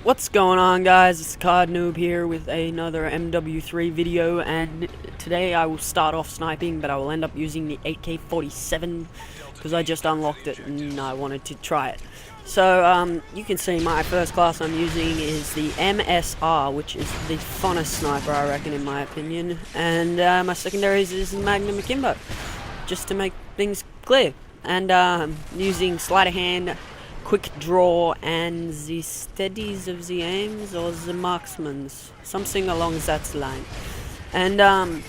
What's going on, guys? It's Card Noob here with another MW3 video, and today I will start off sniping, but I will end up using the AK-47 because I just unlocked it and I wanted to try it. So you can see my first class I'm using is the MSR, which is the funnest sniper, I reckon, in my opinion, and my secondaries is the Magnum Akimbo, just to make things clear. And using sleight of hand, quick draw, and the steadies of the aims, or the marksmans, something along that line. And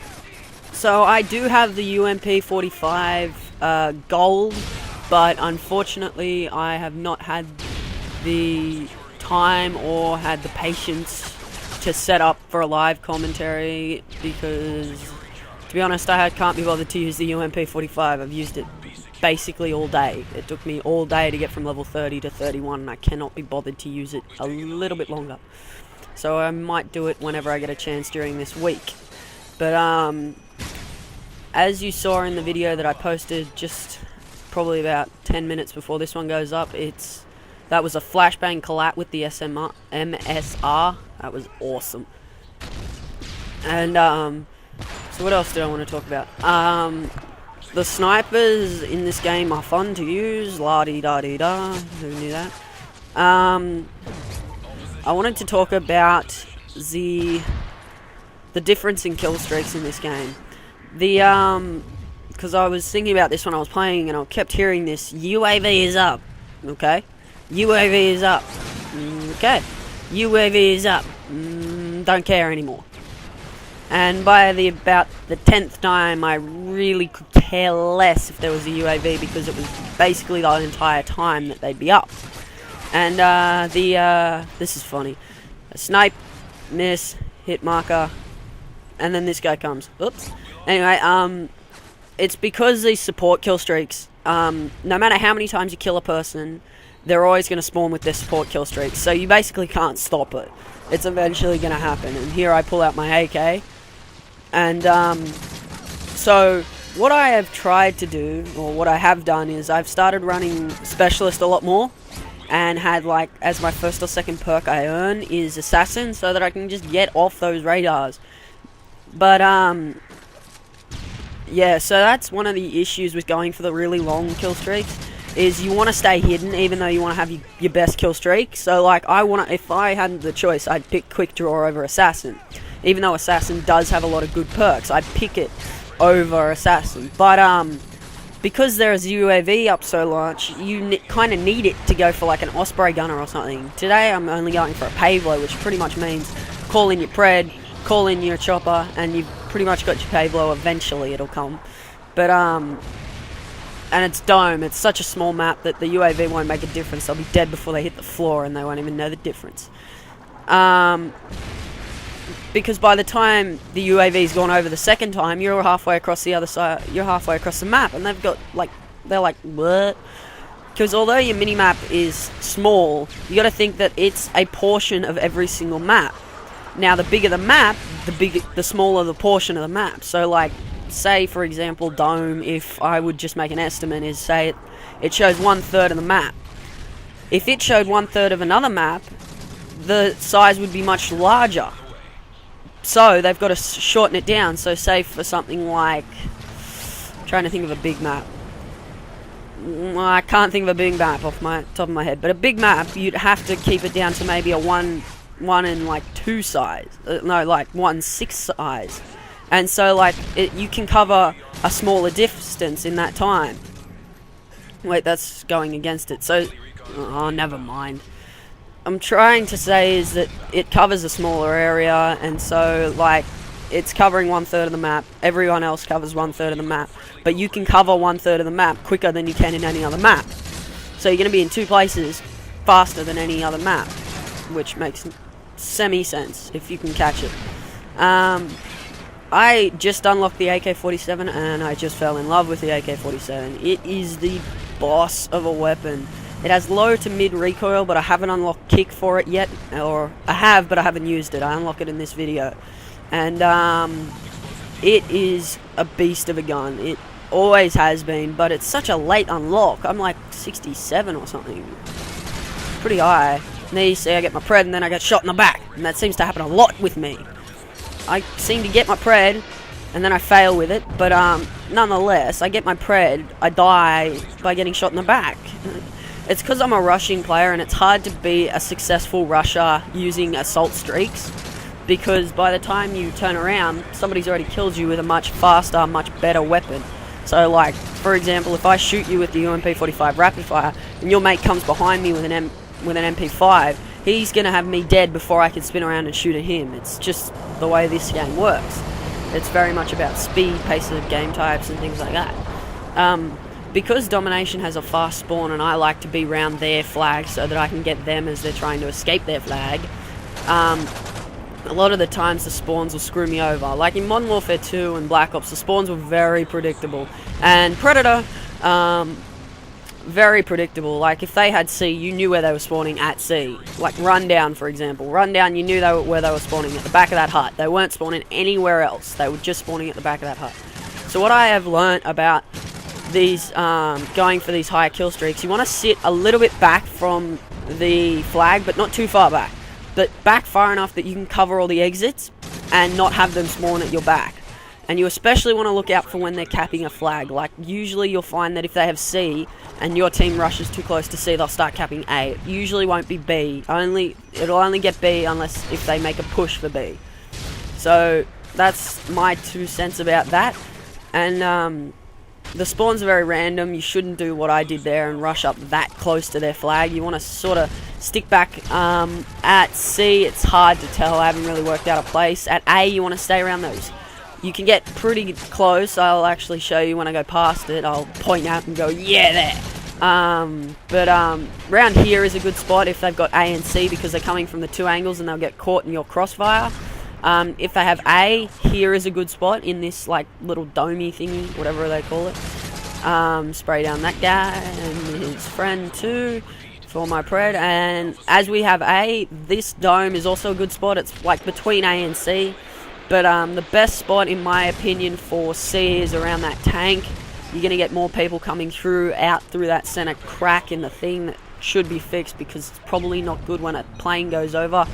so I do have the UMP-45 gold, but unfortunately I have not had the time or had the patience to set up for a live commentary because, to be honest, I can't be bothered to use the UMP-45. I've used it basically all day. It took me all day to get from level 30 to 31, and I cannot be bothered to use it a little bit longer. So I might do it whenever I get a chance during this week. But as you saw in the video that I posted just probably about 10 minutes before this one goes up, that was a flashbang collat with the MSR. That was awesome. And so what else did I want to talk about? The snipers in this game are fun to use, la-di-da-di-da, who knew that? I wanted to talk about the difference in kill streaks in this game. Because I was thinking about this when I was playing, and I kept hearing this, UAV is up, okay? UAV is up, okay? UAV is up, don't care anymore. And by about the 10th time, I really could care less if there was a UAV, because it was basically the entire time that they'd be up. And this is funny. A snipe, miss, hit marker, and then this guy comes. Oops. Anyway, it's because these support kill streaks, no matter how many times you kill a person, they're always going to spawn with their support kill streaks. So you basically can't stop it. It's eventually going to happen. And here I pull out my AK. And so what I have tried to do, or what I have done, is I've started running Specialist a lot more, and had, like, as my first or second perk I earn is Assassin, so that I can just get off those radars. But yeah, so that's one of the issues with going for the really long kill streaks, is you want to stay hidden even though you want to have your best kill streak. So, like, if I had the choice, I'd pick Quick Draw over Assassin. Even though Assassin does have a lot of good perks, I'd pick it over Assassin. But because there is UAV up so much, you kind of need it to go for like an Osprey gunner or something. Today I'm only going for a Pavlo, which pretty much means call in your Pred, call in your chopper, and you've pretty much got your Pavlo. Eventually it'll come. But and it's dome. It's such a small map that the UAV won't make a difference. They'll be dead before they hit the floor, and they won't even know the difference. Because by the time the UAV's gone over the second time, you're halfway across the other side. You're halfway across the map, and they're like, what? Because although your mini-map is small, you got to think that it's a portion of every single map. Now, the bigger the map, the smaller the portion of the map. So, like, say for example, Dome. If I would just make an estimate, is say it shows 1/3 of the map. If it showed 1/3 of another map, the size would be much larger. So they've got to shorten it down. So say for something like, I'm trying to think of a big map. I can't think of a big map off my top of my head, but a big map, you'd have to keep it down to maybe a 1 and like 2 size. No, like 1/6 size. And so, like, you can cover a smaller distance in that time. Wait, that's going against it. So, oh, never mind. I'm trying to say is that it covers a smaller area, and so, like, it's covering 1/3 of the map. Everyone else covers 1/3 of the map, but you can cover 1/3 of the map quicker than you can in any other map. So you're going to be in 2 places faster than any other map, which makes semi-sense if you can catch it. I just unlocked the AK-47, and I just fell in love with the AK-47. It is the boss of a weapon. It has low to mid recoil, but I haven't unlocked kick for it yet. Or I have, but I haven't used it. I unlock it in this video. And it is a beast of a gun. It always has been, but it's such a late unlock. I'm like 67 or something. Pretty high. And there you see I get my pred and then I get shot in the back. And that seems to happen a lot with me. I seem to get my pred and then I fail with it, but nonetheless, I get my pred, I die by getting shot in the back. It's because I'm a rushing player and it's hard to be a successful rusher using assault streaks, because by the time you turn around, somebody's already killed you with a much faster, much better weapon. So like, for example, if I shoot you with the UMP-45 rapid fire and your mate comes behind me with an MP5, he's going to have me dead before I can spin around and shoot at him. It's just the way this game works. It's very much about speed, pace of game types, and things like that. Because Domination has a fast spawn and I like to be around their flag so that I can get them as they're trying to escape their flag, a lot of the times the spawns will screw me over. Like in Modern Warfare 2 and Black Ops, the spawns were very predictable. And Predator, very predictable. Like if they had C, you knew where they were spawning at C. Like Rundown, for example. Rundown, you knew where they were spawning, at the back of that hut. They weren't spawning anywhere else. They were just spawning at the back of that hut. So what I have learnt about these, going for these higher kill streaks, you want to sit a little bit back from the flag, but not too far back. But back far enough that you can cover all the exits and not have them spawn at your back. And you especially want to look out for when they're capping a flag. Like, usually you'll find that if they have C and your team rushes too close to C, they'll start capping A. It usually won't be B. It'll only get B unless if they make a push for B. So, that's my 2 cents about that. And, the spawns are very random. You shouldn't do what I did there and rush up that close to their flag. You want to sort of stick back. At C, it's hard to tell. I haven't really worked out a place. At A, you want to stay around those. You can get pretty close. I'll actually show you when I go past it. I'll point out and go, yeah, there. But around here is a good spot if they've got A and C, because they're coming from the 2 angles and they'll get caught in your crossfire. If they have A, here is a good spot in this like little domey thingy, whatever they call it. Spray down that guy and his friend too for my pred. And as we have A, this dome is also a good spot. It's like between A and C. But the best spot in my opinion for C is around that tank. You're going to get more people coming out through that center crack in the thing that should be fixed, because it's probably not good when a plane goes over.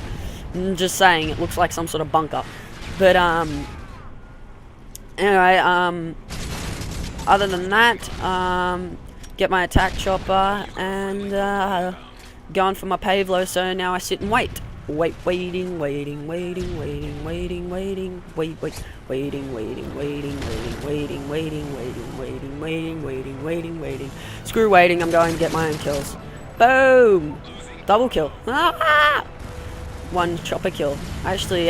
I'm just saying, it looks like some sort of bunker. But anyway, other than that, get my attack chopper and going for my pavlo. So now I sit and waiting, waiting, screw waiting, I'm going to get my own kills. Boom! Double kill. Ah! 1 chopper kill. Actually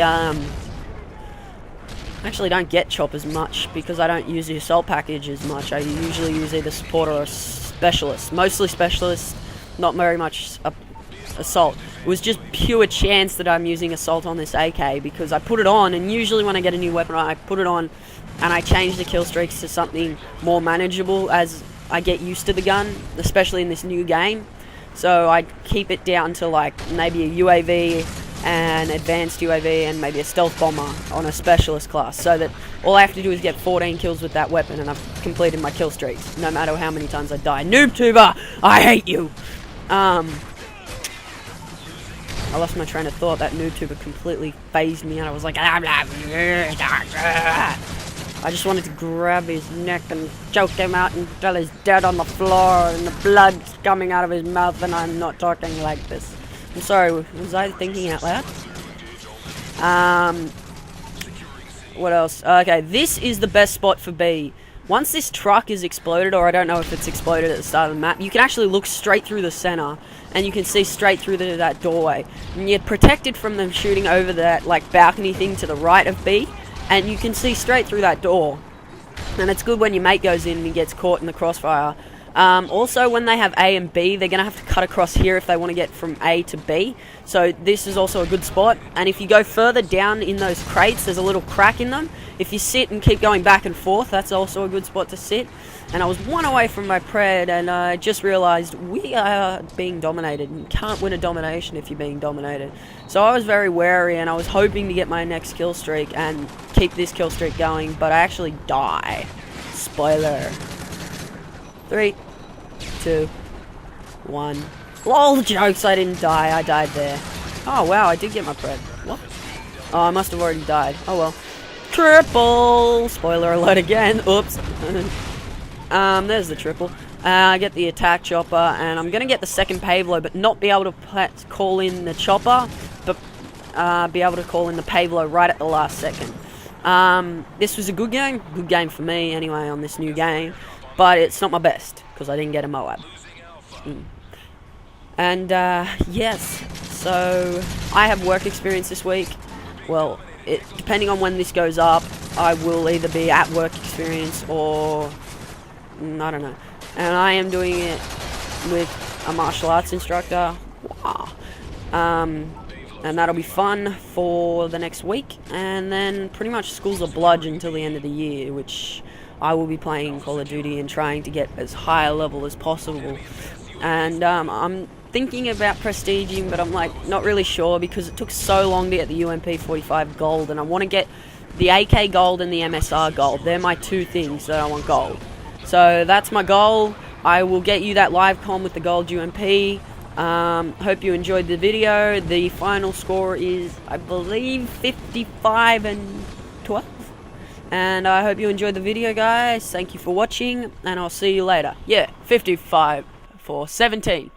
don't get choppers much because I don't use the assault package as much. I usually use either support or a specialist. Mostly specialist, not very much assault. It was just pure chance that I'm using assault on this AK, because I put it on, and usually when I get a new weapon I put it on and I change the kill streaks to something more manageable as I get used to the gun, especially in this new game. So I keep it down to like maybe a UAV, an advanced UAV, and maybe a stealth bomber on a specialist class, so that all I have to do is get 14 kills with that weapon and I've completed my kill streaks, no matter how many times I die. NoobTuber, I hate you! I lost my train of thought. That NoobTuber completely phased me and I was like, I just wanted to grab his neck and choke him out until he's dead on the floor and the blood's coming out of his mouth, and I'm not talking like this. I'm sorry, was I thinking out loud? What else? Okay, this is the best spot for B. Once this truck is exploded, or I don't know if it's exploded at the start of the map, you can actually look straight through the center, and you can see straight through that doorway. And you're protected from them shooting over that like balcony thing to the right of B, and you can see straight through that door. And it's good when your mate goes in and he gets caught in the crossfire. Also, when they have A and B, they're going to have to cut across here if they want to get from A to B. So this is also a good spot. And if you go further down in those crates, there's a little crack in them. If you sit and keep going back and forth, that's also a good spot to sit. And I was 1 away from my pred, and I just realized we are being dominated. You can't win a domination if you're being dominated. So I was very wary, and I was hoping to get my next kill streak and keep this kill streak going, but I actually die. Spoiler. 3, 2, 1, Lol, jokes, I didn't die. I died there. Oh, wow, I did get my pred. What? Oh, I must have already died. Oh, well. Triple! Spoiler alert again. Oops. There's the triple. I get the attack chopper, and I'm gonna get the second Pavlo, but not be able to call in the chopper, but be able to call in the Pavlo right at the last second. This was a good game for me anyway on this new game, but it's not my best, because I didn't get a Moab. And, yes, so I have work experience this week. Well, depending on when this goes up, I will either be at work experience or, I don't know. And I am doing it with a martial arts instructor. Wow. And that'll be fun for the next week. And then pretty much school's a bludge until the end of the year, which I will be playing Call of Duty and trying to get as high a level as possible. And I'm thinking about prestiging, but I'm like not really sure because it took so long to get the UMP 45 gold, and I want to get the AK gold and the MSR gold. They're my two things that I want gold. So that's my goal. I will get you that live com with the gold UMP. Hope you enjoyed the video. The final score is, I believe, 55-12. And I hope you enjoyed the video, guys. Thank you for watching, and I'll see you later. Yeah, 55 for 17.